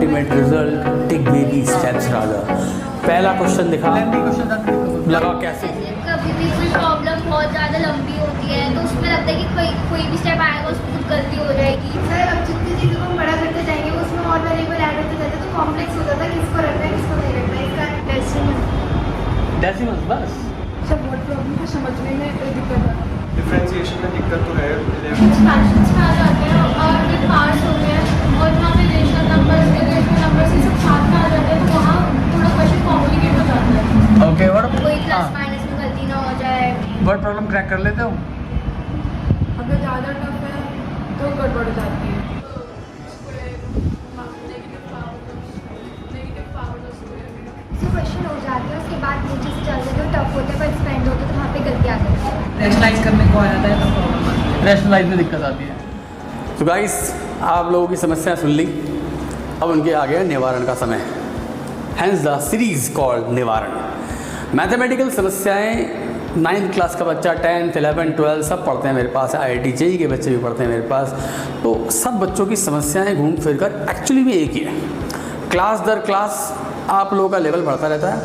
ultimate result, take baby steps rather. पहला question दिखा, लगा कैसे? कभी भी कोई प्रॉब्लम बहुत ज़्यादा लंबी होती है तो उसमें लगता है कि कोई भी स्टेप आएगा उसमें कुछ गलती हो जाएगी। सर अब जितनी चीज़ों को हम बड़ा करते जाएंगे उसमें और वेरिएबल ऐड होते जाते तो कॉम्प्लेक्स हो जाता है, किसको रखना है किसको नहीं रखना है, इसका डेसिमल्स बस। सब वर्ड प्रॉब्लम को समझने में दिक्कत आती है। डिफरेंशिएशन में दिक्कत तो है। कुछ फ्रैक्शंस में आ जाते हैं और ये पार्ट्स हो गए और वहाँ पे रेशनल नंबर्स इरेशनल नंबर्स ये सब साथ में आ जाते हैं तो वहाँ थोड़ा क्वेश्चन कॉम्प्लिकेट हो जाता है। ओके, वर्ड कोई प्लस माइनस में गलती ना हो जाए। वर्ड प्रॉब्लम क्रैक कर लेते हो? अगर ज़्यादा टफ है तो गड़बड़ हो जाती है। क्वेश्चन हो जाते हैं उसके बाद नीचे से चल जाते हो, टफ होते हैं पर एक्सपेंड होते तो वहाँ पे गलती आ जाती है। रैशनलाइज करने को आ जाता है तो प्रॉब्लम आती है। रैशनलाइज में दिक्कत आती है। तो गाइस, आप लोगों की समस्या सुन ली, अब उनके आ गया निवारण का समय। हैंस द सीरीज कॉल्ड निवारण। मैथमेटिकल समस्याएं 9th क्लास का बच्चा 10th 11th 12th सब पढ़ते हैं मेरे पास, IIT JEE के बच्चे भी पढ़ते हैं मेरे पास। तो सब बच्चों की समस्याएं घूम फिर कर एक्चुअली में एक ही है। क्लास दर क्लास आप लोगों का लेवल बढ़ता रहता है,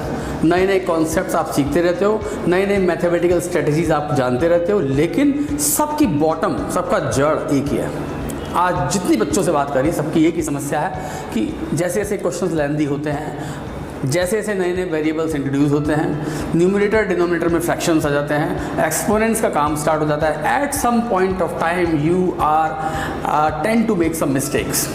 नए नए कॉन्सेप्ट्स आप सीखते रहते हो, नए नए मैथमेटिकल स्ट्रेटजीज आप जानते रहते हो, लेकिन सबकी बॉटम, सबका जड़ एक ही है। आज जितनी बच्चों से बात करी सबकी एक ही समस्या है कि जैसे जैसे क्वेश्चंस लेंदी होते हैं, जैसे जैसे नए नए वेरिएबल्स इंट्रोड्यूस होते हैं, न्यूमरेटर डिनोमिनेटर में फ्रैक्शंस आ जाते हैं, एक्सपोनेंट्स का काम स्टार्ट हो जाता है, at some point of time you are tend to make some mistakes.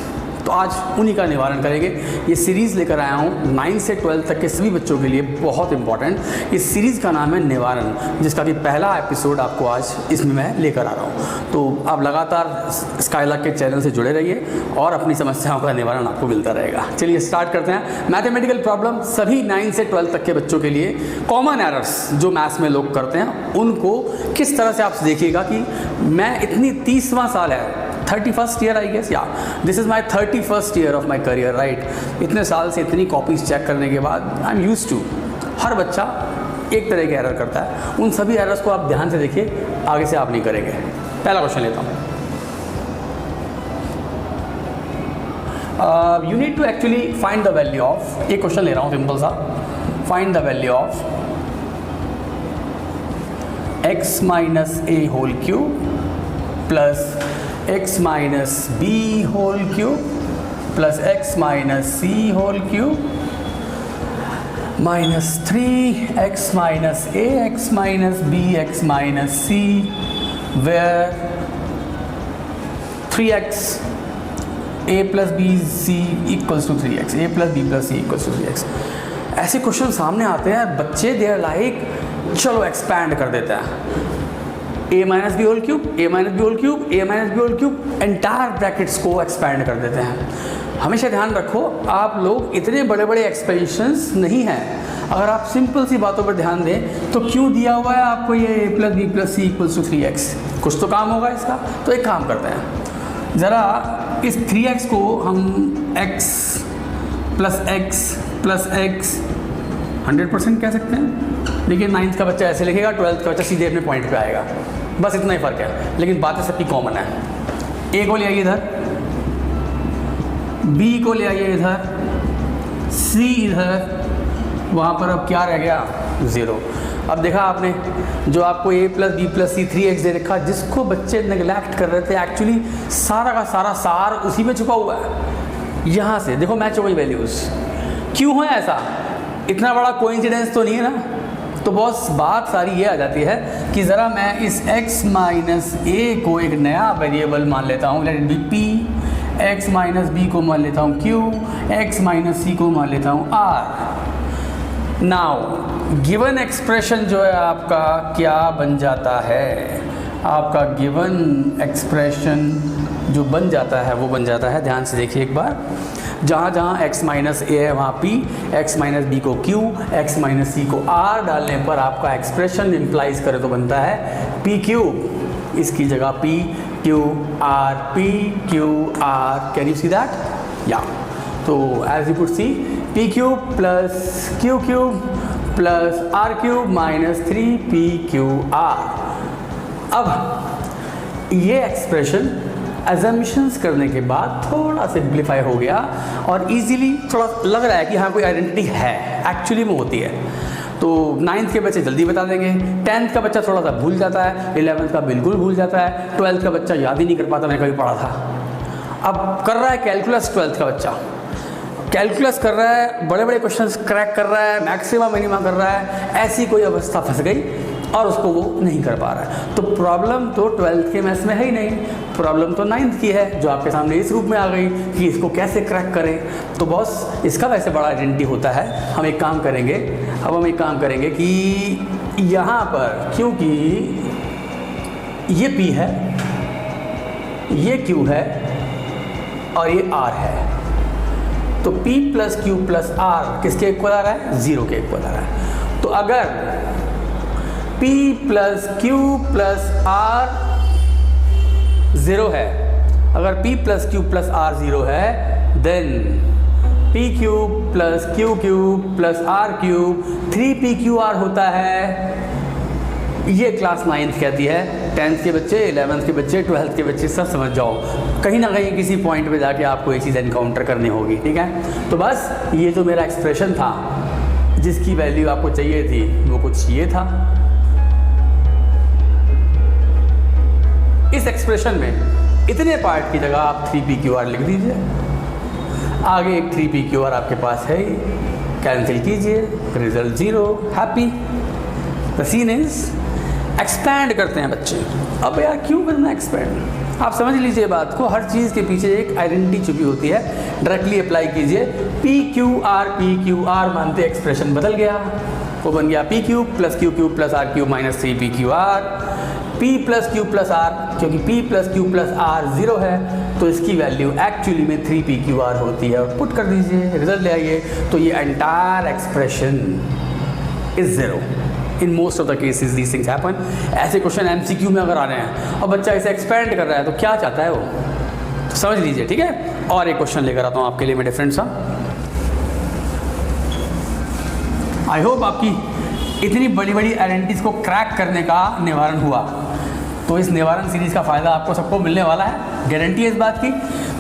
तो आज उन्हीं का निवारण करेंगे। ये सीरीज़ लेकर आया हूँ 9 से 12 तक के सभी बच्चों के लिए, बहुत इंपॉर्टेंट। इस सीरीज़ का नाम है निवारण, जिसका कि पहला एपिसोड आपको आज इसमें मैं लेकर आ रहा हूँ। तो आप लगातार स्काईलार्क के चैनल से जुड़े रहिए और अपनी समस्याओं का निवारण आपको मिलता रहेगा। चलिए स्टार्ट करते हैं। मैथमेटिकल प्रॉब्लम सभी 9 से 12 तक के बच्चों के लिए कॉमन एरर्स जो मैथ्स में लोग करते हैं उनको किस तरह से आप देखिएगा कि मैं इतनी 30वां साल है, 31st ईयर आई गेस, या this is my 31st year of my career, right. इतने साल से इतनी कॉपीज चेक करने के बाद आई एम यूज्ड टू, हर बच्चा एक तरह के एरर करता है। उन सभी एरर्स को आप ध्यान से देखिए, आगे से आप नहीं करेंगे। पहला क्वेश्चन लेता हूँ। You need to actually find the value of, एक क्वेश्चन ले रहा हूँ सिंपल सा, find the value of x minus a whole cube plus x minus b whole cube plus x minus c whole cube minus 3x minus a x minus b x minus c where 3x a plus b c equals to 3x, a plus b plus c equals to 3x। ऐसे question सामने आते हैं, बच्चे there like चलो expand कर देता है, a minus b whole cube, a minus b whole cube, a minus b whole cube, entire brackets को एक्सपैंड कर देते हैं। हमेशा ध्यान रखो, आप लोग इतने बड़े बड़े एक्सपेंशंस नहीं हैं। अगर आप सिंपल सी बातों पर ध्यान दें तो क्यों दिया हुआ है आपको ये a plus b plus c equals to 3x, कुछ तो काम होगा इसका। तो एक काम करते हैं, ज़रा इस 3x को हम x प्लस x 100% कह सकते हैं, लेकिन 9th का बच्चा ऐसे लिखेगा, 12th का बच्चा सीधे अपने पॉइंट पे आएगा। बस इतना ही फ़र्क है, लेकिन बातें सबकी कॉमन है। a को ले आइए इधर, b को ले आइए इधर, c इधर, वहाँ पर अब क्या रह गया, 0। अब देखा आपने, जो आपको a plus b plus c 3x दे रखा, जिसको बच्चे नेगलेक्ट कर रहे थे, एक्चुअली सारा का सारा सार उसी में छुपा हुआ है। यहाँ से देखो मैच हो गई वैल्यूज़। क्यों है ऐसा? इतना बड़ा कोइंसिडेंस तो नहीं है ना। तो बॉस बात सारी ये आ जाती है कि ज़रा मैं इस x माइनस ए को एक नया वेरिएबल मान लेता हूँ, let it be p, x minus b को मान लेता हूँ q, x माइनस सी को मान लेता हूँ r। नाउ गिवन एक्सप्रेशन जो है आपका क्या बन जाता है, आपका गिवन एक्सप्रेशन जो बन जाता है वो बन जाता है, ध्यान से देखिए एक बार, जहाँ जहाँ x माइनस ए है वहाँ p, x माइनस बी को q, x माइनस सी को r डालने पर आपका एक्सप्रेशन इम्प्लाइज करे तो बनता है p क्यूब। इसकी जगह p q r, p q r, can you see that? या तो as you could see p cube plus q cube plus r cube minus 3p q r। अब ये एक्सप्रेशन एजम्पशंस करने के बाद थोड़ा सिंप्लीफाई हो गया और इजीली थोड़ा लग रहा है कि हाँ कोई आइडेंटिटी है, एक्चुअली में होती है। तो 9th के बच्चे जल्दी बता देंगे, 10th का बच्चा थोड़ा सा भूल जाता है, 11th का बिल्कुल भूल जाता है, 12th का बच्चा याद ही नहीं कर पाता, मैंने कभी पढ़ा था। अब कर रहा है कैलकुलस 12th का बच्चा, कैलकुलस कर रहा है, बड़े बड़े क्वेश्चंस क्रैक कर रहा है, मैक्सिमा मिनिमा कर रहा है, ऐसी कोई अवस्था फंस गई और उसको वो नहीं कर पा रहा है। तो प्रॉब्लम तो 12th के मैथ्स में है ही नहीं, प्रॉब्लम तो 9th की है जो आपके सामने इस रूप में आ गई कि इसको कैसे क्रैक करें। तो बॉस इसका वैसे बड़ा आइडेंटिटी होता है। हम एक काम करेंगे, अब हम एक काम करेंगे कि यहाँ पर क्योंकि ये P है, ये Q है और ये R है, तो P plus Q plus R किसके इक्वल आ रहा है? 0 के इक्वल आ रहा है। तो अगर P plus Q plus R 0 है, अगर P plus Q plus R 0 है, then P cube plus Q cube plus R cube 3PQR होता है। ये क्लास 9th कहती है। 10th के बच्चे, 11th के बच्चे, 12th के बच्चे सब समझ जाओ, कहीं ना कहीं किसी पॉइंट पे जाके आपको ये चीज़ एनकाउंटर करनी होगी, ठीक है। तो बस ये जो मेरा एक्सप्रेशन था जिसकी वैल्यू आपको चाहिए थी वो कुछ ये था। इस एक्सप्रेशन में इतने पार्ट की जगह आप 3PQR लिख दीजिए, आगे एक 3PQR आपके पास है ही, कैंसिल कीजिए, result 0, happy. The scene is expand करते हैं बच्चे। अब यार क्यों करना एक्सपैंड? आप समझ लीजिए बात को, हर चीज़ के पीछे एक आइडेंटिटी छुपी होती है, डायरेक्टली अप्लाई कीजिए। PQR मानते एक्सप्रेशन बदल गया, वो बन गया P cube plus Q cube plus R cube minus 3PQR। P plus Q plus R, क्योंकि P plus Q plus R 0 है तो इसकी वैल्यू एक्चुअली में 3PQR होती है, और पुट कर दीजिए, रिजल्ट ले आइए। तो ये entire expression is 0। In most of the cases these things happen. ऐसे क्वेश्चन MCQ में अगर आ रहे हैं और बच्चा इसे एक्सपेंड कर रहा है तो क्या चाहता है वो, तो समझ लीजिए, ठीक है। और एक क्वेश्चन लेकर आता हूँ आपके लिए मैं डिफरेंट सा। आई होप आपकी इतनी बड़ी बड़ी आइडेंटिटीज को क्रैक करने का निवारण हुआ। तो इस निवारण सीरीज़ का फ़ायदा आपको सबको मिलने वाला है, गारंटी है इस बात की।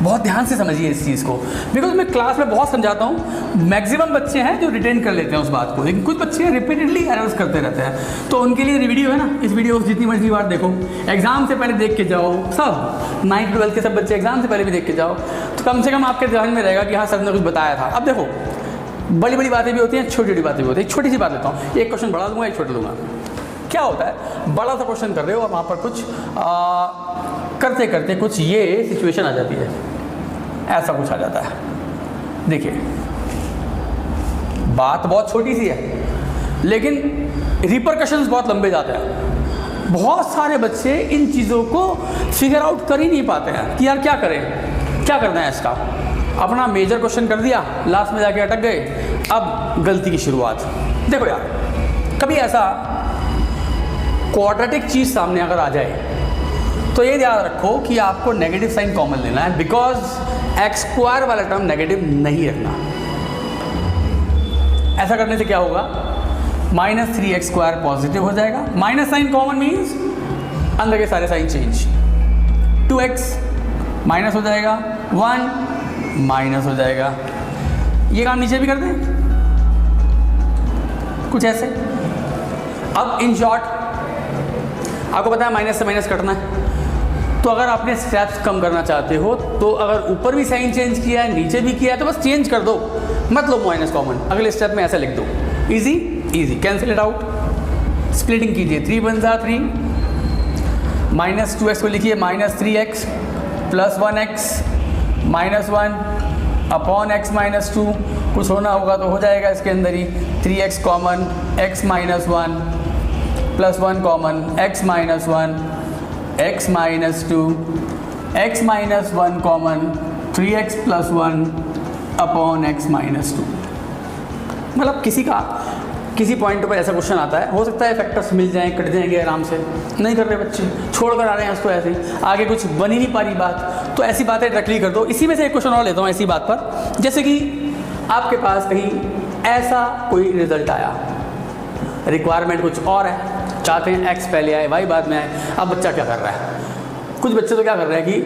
बहुत ध्यान से समझिए इस चीज़ को, बिकॉज मैं क्लास में बहुत समझाता हूँ। मैक्सिमम बच्चे हैं जो रिटेन कर लेते हैं उस बात को, लेकिन कुछ बच्चे रिपीटेडली एरर्स करते रहते हैं। तो उनके लिए वीडियो है ना, इस वीडियो को जितनी मर्जी बार देखो, एग्जाम से पहले देख के जाओ, सब 9th 12th के सब बच्चे एग्जाम से पहले भी देख के जाओ, तो कम से कम आपके ध्यान में रहेगा कि हाँ सर ने कुछ बताया था। अब देखो, बड़ी बड़ी बातें भी होती हैं, छोटी छोटी बातें भी होती हैं। एक छोटी सी बात लेता हूँ, एक क्वेश्चन बड़ा दूंगा, एक छोटा दूंगा। क्या होता है, बड़ा सा क्वेश्चन कर रहे हो और वहाँ पर कुछ करते करते कुछ ये सिचुएशन आ जाती है, ऐसा कुछ आ जाता है। देखिए बात बहुत छोटी सी है, लेकिन रिपरकशंस बहुत लंबे जाते हैं। बहुत सारे बच्चे इन चीज़ों को फिगर आउट कर ही नहीं पाते हैं कि यार क्या करें, क्या करना है इसका। अपना मेजर क्वेश्चन कर दिया, लास्ट में जाके अटक गए, अब गलती की शुरुआत। देखो यार, कभी ऐसा क्वाड्रेटिक चीज़ सामने अगर आ जाए तो ये याद रखो कि आपको नेगेटिव साइन कॉमन लेना है, बिकॉज एक्स स्क्वायर वाला टर्म नेगेटिव नहीं रखना। ऐसा करने से क्या होगा, -3x² पॉजिटिव हो जाएगा, माइनस साइन कॉमन मीन्स अंदर के सारे साइन चेंज, 2x माइनस हो जाएगा, 1 माइनस हो जाएगा। ये काम नीचे भी कर दें कुछ ऐसे। अब इन शॉर्ट आपको पता है माइनस से माइनस कटना है, तो अगर आपने स्टेप्स कम करना चाहते हो तो अगर ऊपर भी साइन चेंज किया है, नीचे भी किया है, तो बस चेंज कर दो, मत लो माइनस कॉमन, अगले स्टेप में ऐसा लिख दो। Easy easy, cancel it out, splitting कीजिए, 3 × 3, -2x को लिखिए -3x + 1x -1 अपॉन x -2, कुछ होना होगा तो हो जाएगा इसके अंदर ही, 3x common, x -1 + 1 common, x -1 x -2 x -1 common, 3x + 1 upon x -2। मतलब किसी पॉइंट पर ऐसा क्वेश्चन आता है, हो सकता है फैक्टर्स मिल जाएं, कट जाएंगे आराम से, नहीं कर रहे बच्चे, छोड़ कर आ रहे हैं उसको ऐसे ही, आगे कुछ बन ही नहीं पा रही बात, तो ऐसी बातें डायरेक्टली कर दो। इसी में से एक क्वेश्चन और लेता हूँ ऐसी बात पर, जैसे कि आपके पास कहीं ऐसा कोई रिजल्ट आया, रिक्वायरमेंट कुछ और है, चाहते हैं x पहले आए y बाद में आए। अब बच्चा क्या कर रहा है, कुछ बच्चे तो क्या कर रहे हैं कि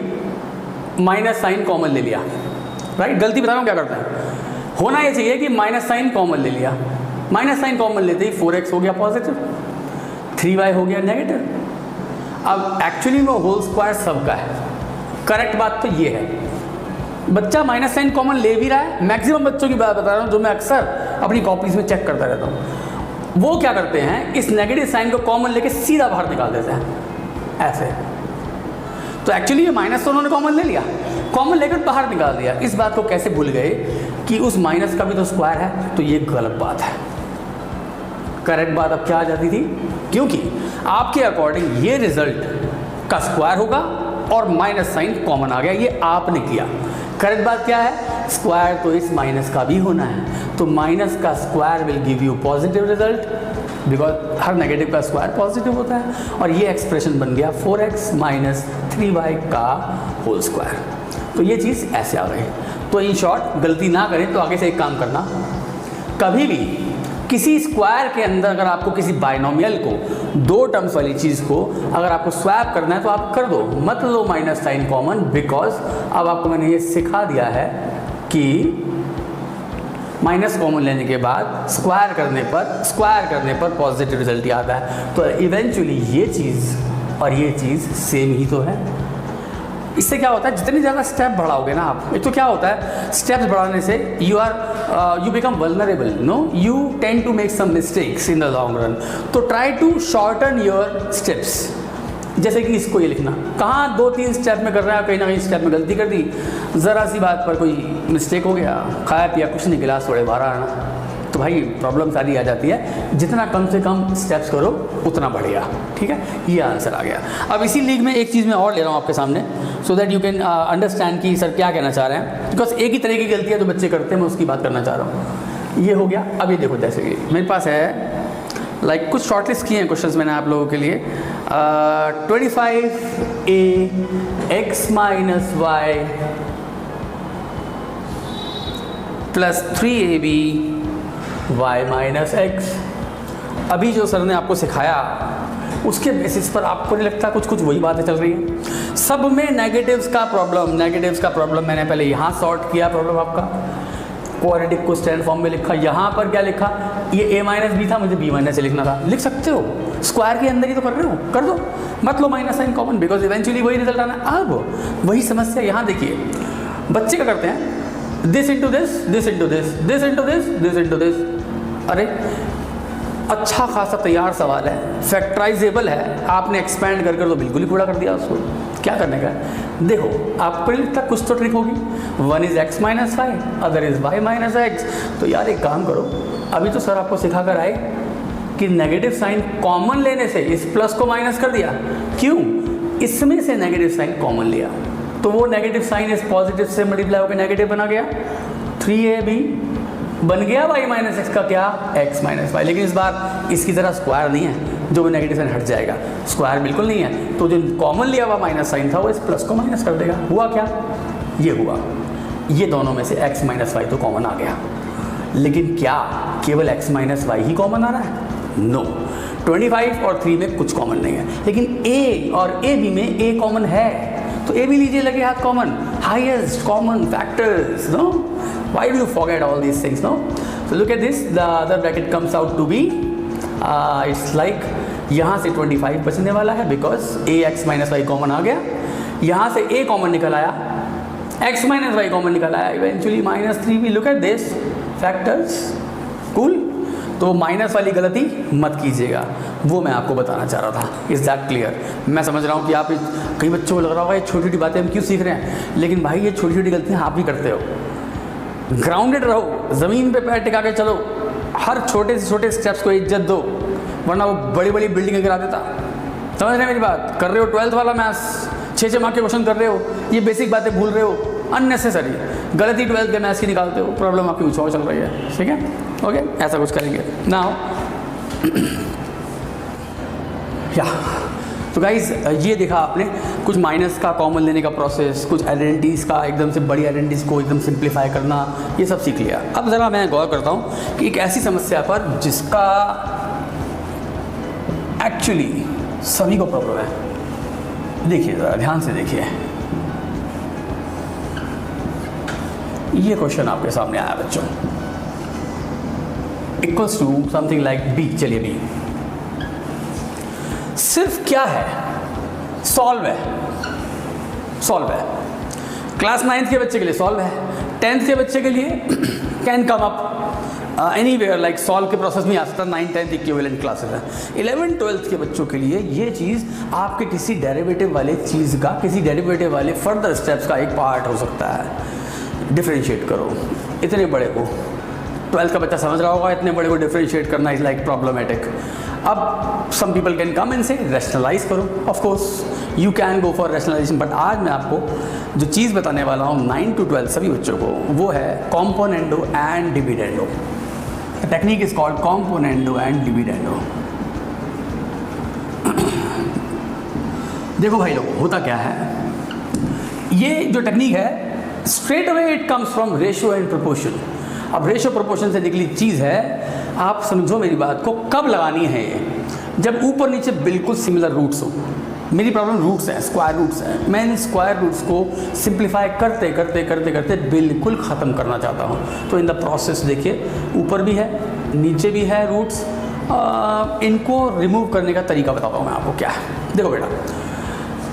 माइनस साइन कॉमन ले लिया, राइट। गलती बता रहा हूँ क्या करते हैं, होना ये चाहिए कि माइनस साइन कॉमन ले लिया, माइनस साइन कॉमन लेते ही 4x हो गया पॉजिटिव, 3y हो गया नेगेटिव। अब एक्चुअली में होल स्क्वायर सबका है, करेक्ट बात तो ये है। बच्चा माइनस साइन कॉमन ले भी रहा है, मैक्सिमम बच्चों की बात बता रहा हूँ जो मैं अक्सर अपनी कॉपीज में चेक करता रहता हूँ। वो क्या करते हैं, इस नेगेटिव साइन को कॉमन लेके सीधा बाहर निकाल देते हैं ऐसे। तो एक्चुअली ये माइनस तो उन्होंने कॉमन ले लिया, कॉमन लेकर बाहर निकाल दिया। इस बात को कैसे भूल गए कि उस माइनस का भी तो स्क्वायर है, तो ये गलत बात है। करेक्ट बात अब क्या आ जाती थी, क्योंकि आपके अकॉर्डिंग ये रिजल्ट का स्क्वायर होगा और माइनस साइन कॉमन आ गया, ये आपने किया। करेक्ट बात क्या है, स्क्वायर तो इस माइनस का भी होना है, तो माइनस का square will give you positive result, because her negative का स्क्वायर पॉजिटिव होता है। और ये एक्सप्रेशन बन गया 4x माइनस 3y का होल स्क्वायर। तो ये चीज़ ऐसे आ गई। तो इन शॉर्ट गलती ना करें तो आगे से एक काम करना, कभी भी किसी स्क्वायर के अंदर अगर आपको किसी बाइनोमियल को, दो टर्म्स वाली चीज़ को अगर आपको स्वैप करना है तो आप कर दो, मत लो माइनस साइन कॉमन, बिकॉज अब आपको मैंने ये सिखा दिया है कि माइनस कॉमन लेने के बाद स्क्वायर करने पर पॉजिटिव रिजल्ट ही आता है। तो इवेंचुअली ये चीज़ और ये चीज़ सेम ही तो है। इससे क्या होता है, जितनी ज़्यादा स्टेप बढ़ाओगे ना आप, एक तो क्या होता है स्टेप्स बढ़ाने से you become vulnerable, no, you tend to make some mistakes in the long run. तो try to shorten your steps. जैसे कि इसको ये लिखना, कहाँ 2-3 स्टेप में कर रहे हैं, कहीं ना कहीं स्टेप में गलती कर दी, ज़रा सी बात पर कोई मिस्टेक हो गया, खाया पिया कुछ नहीं, गिलास थोड़े बाहर आना, तो भाई प्रॉब्लम सारी आ जाती है। जितना कम से कम स्टेप्स करो उतना बढ़िया, ठीक है। ये आंसर आ गया। अब इसी लीग में एक चीज़ मैं और ले रहा हूँ आपके सामने, so that you can understand कि सर क्या कहना चाह रहे हैं, बिकॉज एक ही तरह की गलतियाँ जो बच्चे करते हैं मैं उसकी बात करना चाह रहा हूँ। ये हो गया। अब ये देखो, जैसे कि मेरे पास है कुछ शॉर्टलिस्ट किए हैं क्वेश्चंस मैंने आप लोगों के लिए। 25a x minus y plus 3ab y minus x. अभी जो सर ने आपको सिखाया उसके बेसिस पर आपको नहीं लगता कुछ वही बातें चल रही हैं। सब में नेगेटिव्स का प्रॉब्लम मैंने पहले यहाँ सॉर्ट किया प्रॉब्लम आपका, क्वाड्रेटिक को स्टैंड फॉर्म में लिखा। यहाँ पर क्या लिखा, ये a माइनस बी था, मुझे b माइनस से लिखना था। लिख सकते हो, स्क्वायर के अंदर ही तो कर रहे हो, कर दो, मत लो minus sign common, because eventually वही रिजल्ट आना। अब वही समस्या यहाँ देखिए, बच्चे क्या करते हैं, this into this, this into this, this into this, this into this. अरे अच्छा खासा तैयार सवाल है, फैक्टराइजेबल है, आपने एक्सपैंड कर तो बिल्कुल ही पूरा कर दिया उसको। क्या करने का, देखो आपको नहीं लगता कुछ तो ट्रिक होगी। One is x minus y, other is y minus x. तो यार एक काम करो, अभी तो सर आपको सिखा कर आए कि नेगेटिव साइन कॉमन लेने से इस प्लस को माइनस कर दिया। क्यों, इसमें से नेगेटिव साइन कॉमन लिया, तो वो नेगेटिव साइन इस पॉजिटिव से मल्टीप्लाई होकर नेगेटिव बना गया, 3ab बन गया y माइनस एक्स का क्या, x माइनस वाई। लेकिन इस बार इसकी तरह स्क्वायर नहीं है, जो भी नेगेटिव साइन हट जाएगा, स्क्वायर बिल्कुल नहीं है। तो जो कॉमन लिया हुआ माइनस साइन था वो इस प्लस को माइनस कर देगा। हुआ क्या, ये हुआ, ये दोनों में से x माइनस वाई तो कॉमन आ गया। लेकिन क्या केवल x माइनस वाई ही कॉमन आ रहा है, नो, 25 और 3 में कुछ कॉमन नहीं है। लेकिन a और ab में a कॉमन है, तो a भी लीजिए लगे हाथ common, highest common factors, no. Why do you forget all these things, no? So look at this, the other bracket comes out to be, it's like यहाँ से 25 बचने वाला है, because a x minus y common आ गया, यहाँ से a common निकल आया, x माइनस वाई कॉमन निकल आया, इवेंचुअली माइनस 3 भी। Look at this factors, cool. तो माइनस वाली गलती मत कीजिएगा, वो मैं आपको बताना चाह रहा था। Is that clear? मैं समझ रहा हूँ कि आप कई बच्चों को लग रहा होगा ये छोटी छोटी बातें हम क्यों सीख रहे हैं, लेकिन भाई ये छोटी छोटी गलतियाँ आप भी करते हो। ग्राउंडेड रहो, ज़मीन पे पैर टिका के चलो, हर छोटे से छोटे स्टेप्स को इज्जत दो, वरना वो बड़ी बड़ी बिल्डिंगें गिरा देता। समझ रहे हैं मेरी बात? कर रहे हो 12th वाला मैथ्स, 6 मार्क के क्वेश्चन कर रहे हो, ये बेसिक बातें भूल रहे हो, अननेसेसरी गलती 12th के मैथ्स की निकालते हो, प्रॉब्लम आपकी कुछ और चल रही है, ठीक है? ओके, ऐसा कुछ करेंगे नाउ। या तो गाइज ये देखा आपने कुछ माइनस का कॉमन लेने का प्रोसेस, कुछ आइडेंटिटीज़ का एकदम से बड़ी आइडेंटिटीज़ को एकदम सिंप्लीफाई करना, ये सब सीख लिया। अब ज़रा मैं गौर करता हूँ कि एक ऐसी समस्या पर जिसका एक्चुअली सभी को प्रॉब्लम है। देखिए ज़रा ध्यान से देखिए, ये क्वेश्चन आपके सामने आया बच्चों, equals to something like b. चलिए बी सिर्फ क्या है, सॉल्व है, सॉल्व है। क्लास 9th के बच्चे के लिए सॉल्व है, 10th के बच्चे के लिए can come up anywhere, like solve के प्रोसेस में आ सकता है। 9, 10 इक्विवेलेंट क्लासेस हैं। 11, 12 के बच्चों के लिए ये चीज़ आपके किसी डेरिवेटिव वाले चीज़ का, किसी डेरिवेटिव वाले फर्दर स्टेप्स का एक पार्ट हो सकता है। डिफरेंशिएट करो, इतने बड़े को 12th का बच्चा समझ रहा होगा, इतने बड़े को डिफरेंशिएट करना इज लाइक प्रॉब्लमेटिक। अब some people can come and say rationalise करो, of course you can go for rationalisation, but आज मैं आपको जो चीज़ बताने वाला हूँ 9 to 12 सभी बच्चों को, वो है componendo and dividendo. Technique is called componendo and dividendo. देखो भाई लोगों, होता क्या है, ये जो टेक्निक है straight away it comes from ratio and proportion. अब रेशियो प्रोपोर्शन से निकली चीज़ है, आप समझो मेरी बात को, कब लगानी है ये, जब ऊपर नीचे बिल्कुल सिमिलर रूट्स हो। मेरी प्रॉब्लम रूट्स हैं, स्क्वायर रूट्स हैं। मैं इन स्क्वायर रूट्स को सिंप्लीफाई करते करते करते करते बिल्कुल ख़त्म करना चाहता हूँ। तो इन द प्रोसेस देखिए, ऊपर भी है नीचे भी है रूट्स, इनको रिमूव करने का तरीका बताता हूँ मैं आपको क्या है। देखो बेटा,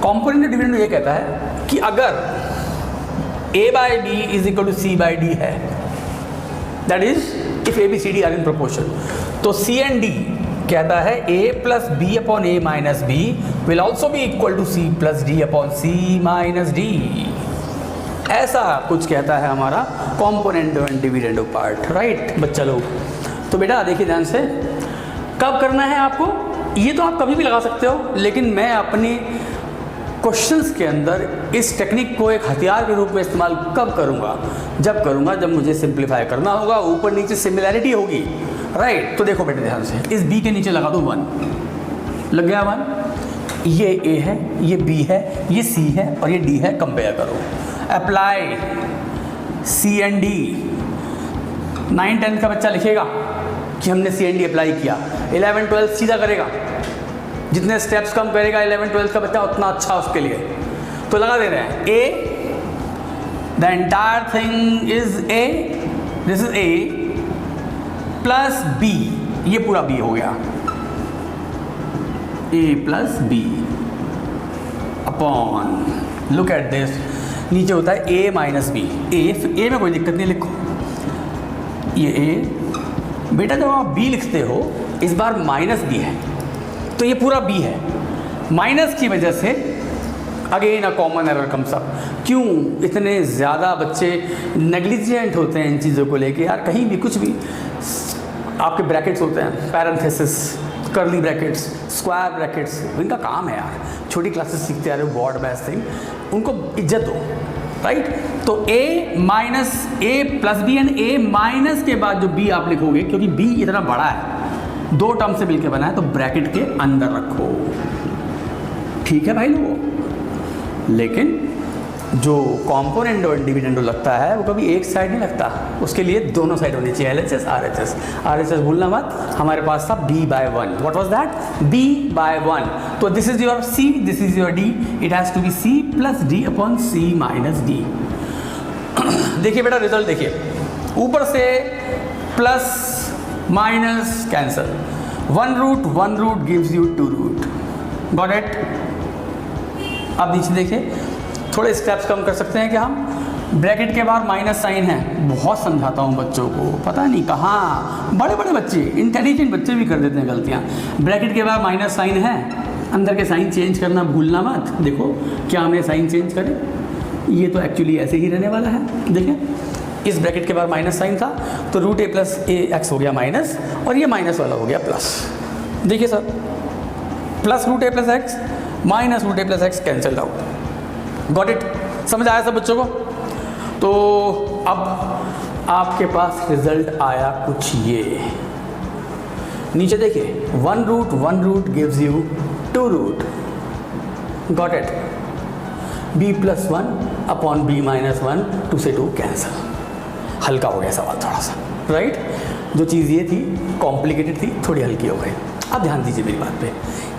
कॉम्पोनेंट डिविडेंड ये कहता है कि अगर a/b is equal to c/d है, that is if a b c d are in proportion, तो c एंड d कहता है a plus b upon a minus b will also be equal to c plus d upon c minus d। ऐसा कुछ कहता है हमारा componendo and dividendo part, right बच्चा लोग। तो बेटा देखिए ध्यान से, कब करना है आपको, ये तो आप कभी भी लगा सकते हो, लेकिन मैं अपने क्वेश्चंस के अंदर इस टेक्निक को एक हथियार के रूप में इस्तेमाल कब करूँगा, जब मुझे सिंप्लीफाई करना होगा, ऊपर नीचे सिमिलैरिटी होगी, राइट। तो देखो बेटे ध्यान से, इस b के नीचे लगा दो 1, लग गया 1, ये a है, ये b है, ये c है और ये d है, कंपेयर करो, अप्लाई c एंड d। 9, 10 का बच्चा लिखेगा कि हमने c एंड d अप्लाई किया, 11, 12 सीधा करेगा, जितने स्टेप्स कम करेगा 11, 12 का बच्चा उतना अच्छा उसके लिए। तो लगा दे रहे हैं a, the entire thing is a, this is a plus b, ये पूरा b हो गया, a plus b upon, look at this, नीचे होता है a माइनस b, a में कोई दिक्कत नहीं, लिखो ये a। बेटा जब आप b लिखते हो, इस बार माइनस b है, तो ये पूरा b है, माइनस की वजह से again a common error comes up. क्यों इतने ज़्यादा बच्चे नेग्लिजेंट होते हैं इन चीज़ों को लेके, यार कहीं भी कुछ भी आपके ब्रैकेट्स होते हैं, parenthesis, curly brackets, square brackets, इनका काम है यार, छोटी क्लासेस सीखते आ रहे हो, बॉर्ड बेस्ट थिंग, उनको इज्जत दो, राइट। तो a minus a plus b and a minus के बाद जो b आप लिखोगे, क्योंकि b इतना बड़ा है, 2 टर्म से मिलकर बना है, तो ब्रैकेट के अंदर रखो, ठीक है भाई लोगों। लेकिन जो कॉम्पोनेंडो और डिविडेंडो लगता है वो कभी एक साइड नहीं लगता, उसके लिए दोनों साइड होनी चाहिए, LHS RHS। RHS भूलना मत, हमारे पास था b/1, what was that, b/1। तो this is your c, this is your d, it has to be c plus d upon c minus d। देखिए बेटा रिजल्ट देखिए, ऊपर से plus minus cancel, 1 root gives you 2 root, got it. अब नीचे देखिए, थोड़े स्टेप्स कम कर सकते हैं कि हम ब्रैकेट के बाहर माइनस साइन है। बहुत समझाता हूँ बच्चों को, पता नहीं कहाँ बड़े बड़े बच्चे, इंटेलिजेंट बच्चे भी कर देते हैं गलतियाँ। ब्रैकेट के बाहर माइनस साइन है, अंदर के साइन चेंज करना भूलना मत। देखो क्या हमने साइन चेंज करे, ये तो एक्चुअली ऐसे ही रहने वाला है। देखिए इस ब्रैकेट के बाहर माइनस साइन था, तो root a plus a x हो गया माइनस, और ये माइनस वाला हो गया प्लस। देखिए sir, plus root a plus x minus root a plus x cancel out, got it. समझ आया सब बच्चों को। तो अब आपके पास रिजल्ट आया कुछ ये, नीचे देखिए 1 root gives you 2 root, got it. b plus 1 upon b minus 1, 2 से 2 कैंसल। हल्का हो गया सवाल थोड़ा सा, राइट। जो चीज़ ये थी कॉम्प्लिकेटेड थी, थोड़ी हल्की हो गई। अब ध्यान दीजिए मेरी बात पे,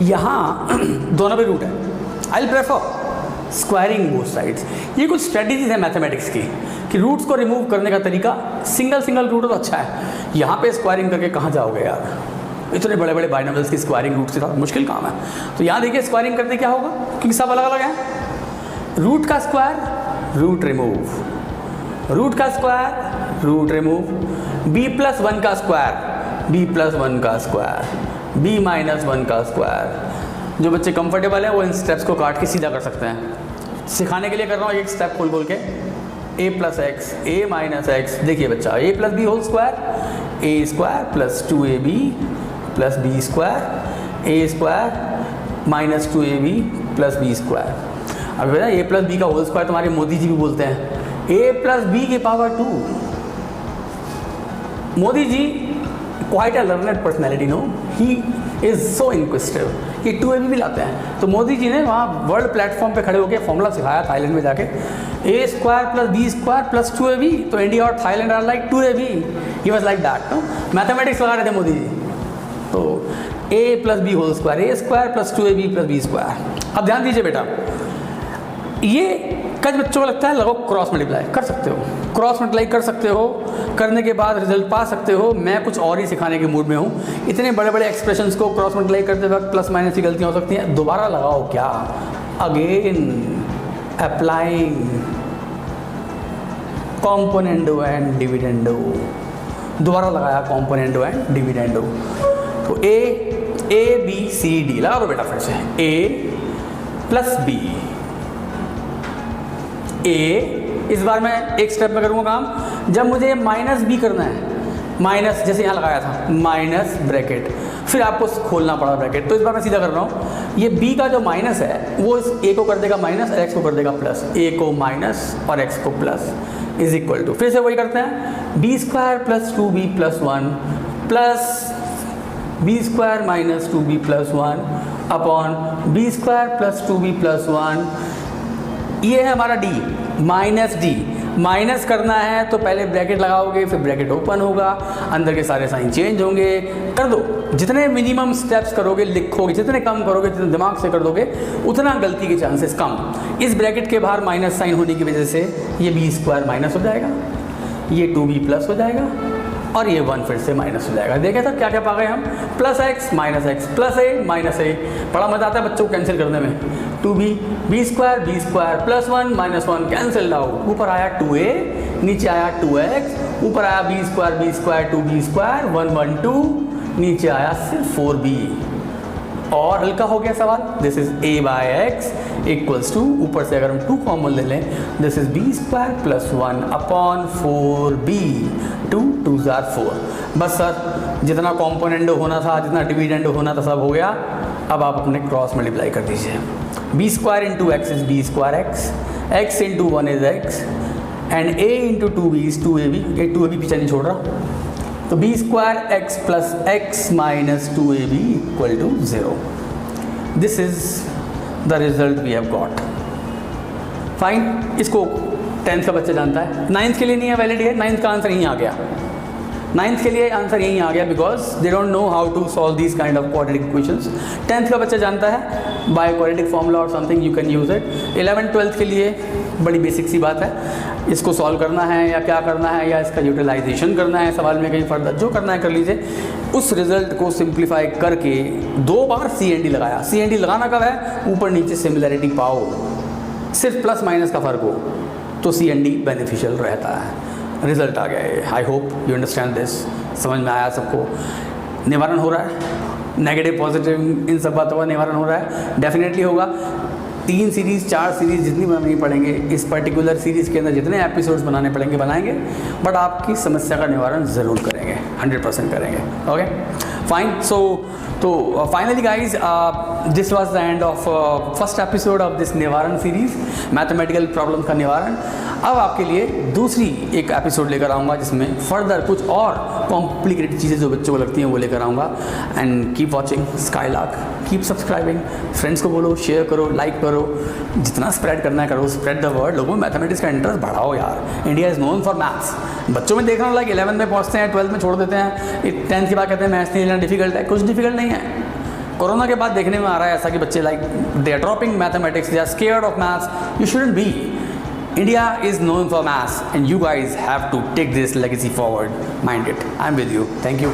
यहाँ दोनों पे रूट है, I will prefer squaring both sides. ये कुछ स्ट्रेटजीज है मैथमेटिक्स की कि रूट्स को रिमूव करने का तरीका सिंगल रूट तो अच्छा है, यहाँ पे स्क्वायरिंग करके कहाँ जाओगे यार, इतने बड़े बड़े बाइनोमियल्स की स्क्वायरिंग रूट के साथ मुश्किल काम है। तो यहाँ देखिए स्क्वायरिंग करने क्या होगा, क्योंकि सब अलग अलग है। रूट का स्क्वायर रूट रिमूव, रूट का स्क्वायर रूट रिमूव, b+1 का स्क्वायर b+1 का स्क्वायर, b-1 का स्क्वायर। जो बच्चे कंफर्टेबल हैं वो इन स्टेप्स को काट के सीधा कर सकते हैं। सिखाने के लिए कर रहा हूँ एक स्टेप खोल के, a+x a-x। देखिए बच्चा a+b whole square, a² + 2ab + b² a² - 2ab + b²। अब बेटा a+b का होल स्क्वायर तुम्हारे मोदी जी भी बोलते हैं, a+b⁴ Modi ji quite a learned personality, no, he is so inquisitive, ये 2ab भी लाते हैं। तो मोदी जी ने वहाँ वर्ल्ड प्लेटफॉर्म पे खड़े होकर फॉर्मूला सिखाया थाईलैंड में जाके, a² + b² + 2ab। तो इंडिया और Thailand are like 2ab, he was like that, no, mathematics लगा रहे थे मोदी जी। तो a+b whole square, a² + 2ab + b²। अब ध्यान दीजिए बेटा, ये कुछ बच्चों को लगता है लगो क्रॉस मल्टीप्लाई कर सकते हो, क्रॉस मल्टीप्लाई कर सकते हो, करने के बाद रिजल्ट पा सकते हो। मैं कुछ और ही सिखाने के मूड में हूँ। इतने बड़े बड़े एक्सप्रेशंस को क्रॉस मल्टीप्लाई करते वक्त प्लस माइनस की गलतियाँ हो सकती हैं, दोबारा लगाओ क्या, again applying componendo and dividendo, दोबारा लगाया कॉम्पोनेंडो एंड डिविडेंडो। तो A B C D लगा दो बेटा फिर से, A + B, A इस बार मैं एक स्टेप में करूँगा काम। जब मुझे -b करना है, माइनस जैसे यहाँ लगाया था माइनस ब्रैकेट, फिर आपको खोलना पड़ा ब्रैकेट, तो इस बार मैं सीधा कर रहा हूँ। ये b का जो माइनस है वो इस a को कर देगा माइनस और x को कर देगा प्लस, a को माइनस और x को प्लस इज इक्वल टू, फिर से वही करते हैं, b² + 2b + 1 plus b² - 2b + 1 upon b² + 2b + 1। ये है हमारा d, -d। माइनस करना है तो पहले ब्रैकेट लगाओगे, फिर ब्रैकेट ओपन होगा, अंदर के सारे साइन चेंज होंगे। कर दो, जितने मिनिमम स्टेप्स करोगे, लिखोगे, जितने कम करोगे, जितने दिमाग से कर दोगे, उतना गलती के चांसेस कम। इस ब्रैकेट के बाहर माइनस साइन होने की वजह से ये b² माइनस हो जाएगा, ये 2b प्लस हो जाएगा और ये 1 फिर से माइनस हो जाएगा। देखें सर क्या क्या पा गए हम, +x - x + a - a। बड़ा मज़ा आता है बच्चों को कैंसिल करने में। 2b b² + 1 - 1 कैंसिल आउट, ऊपर आया 2a, नीचे आया 2x, ऊपर आया b² 2b², 1 1 2, नीचे आया सिर्फ 4b और हल्का हो गया सवाल। This is a/x equals to, ऊपर से अगर हम 2 कॉमन ले लें, this is b² + 1 upon 4b, 2 2s are 4। बस सर जितना कॉम्पोनेंडो होना था, जितना डिविडेंडो होना था, सब हो गया। अब आप अपने क्रॉस मल्टीप्लाई कर दीजिए। b² × x is b²x, x × 1 is x and a × 2b is 2ab। ये 2ab पीछे नहीं छोड़ रहा, तो b²x + x - 2ab = 0। This is the result we have got. Fine, इसको 10th का बच्चा जानता है, 9th के लिए नहीं है वैलिड है, 9th का आंसर यहीं आ गया। 9th के लिए आंसर यहीं आ गया because they don't know how to solve this kind of quadratic equations. 10th का बच्चा जानता है बाय क्वाड्रेटिक फॉर्मूला और something you can use it. 11th 12th के लिए बड़ी बेसिक सी बात है, इसको सॉल्व करना है या क्या करना है या इसका यूटिलाइजेशन करना है सवाल में कहीं फर्दर, जो करना है कर लीजिए। उस रिजल्ट को सिंप्लीफाई करके 2 बार CND लगाया। CND लगाना कब है, ऊपर नीचे सिमिलैरिटी पाओ, सिर्फ प्लस माइनस का फ़र्क हो तो CND बेनिफिशियल रहता है। रिजल्ट आ गया है। I hope you understand this, समझ में आया सबको। निवारण हो रहा है, नेगेटिव पॉजिटिव इन सब बातों का निवारण हो रहा है, डेफिनेटली होगा। 3 सीरीज़ 4 सीरीज़ जितनी बनानी पड़ेंगे, इस पर्टिकुलर सीरीज़ के अंदर जितने एपिसोड्स बनाने पड़ेंगे बनाएंगे, बट आपकी समस्या का निवारण ज़रूर करेंगे, 100% करेंगे। Okay fine. तो finally guys, this was the end of first episode of this निवारण सीरीज़, मैथमेटिकल प्रॉब्लम का निवारण। अब आपके लिए दूसरी एक एपिसोड लेकर आऊँगा जिसमें फर्दर कुछ और कॉम्प्लिकेटेड चीज़ें जो बच्चों को लगती हैं वो लेकर आऊँगा। And keep watching skylark, keep subscribing, friends को बोलो, शेयर करो, लाइक करो, जितना स्प्रेड करना है करो, स्प्रेड द वर्ड। लोगों में मैथमेटिक्स का इंटरेस्ट बढ़ाओ यार। India is known for maths. बच्चों में देख रहा हूँ लाइक 11th में पहुँचते हैं, 12th में छोड़ देते हैं, 10th के बाद कहते हैं मैथ्स नहीं लेना, डिफिकल्ट है। कुछ डिफिकल्ट नहीं है, कोरोना के बाद देखने में आ रहा है ऐसा कि बच्चे like they are dropping mathematics, they are scared of maths. You shouldn't be. India is known for maths and you guys have to take this legacy forward. Mind it. I'm with you. Thank you.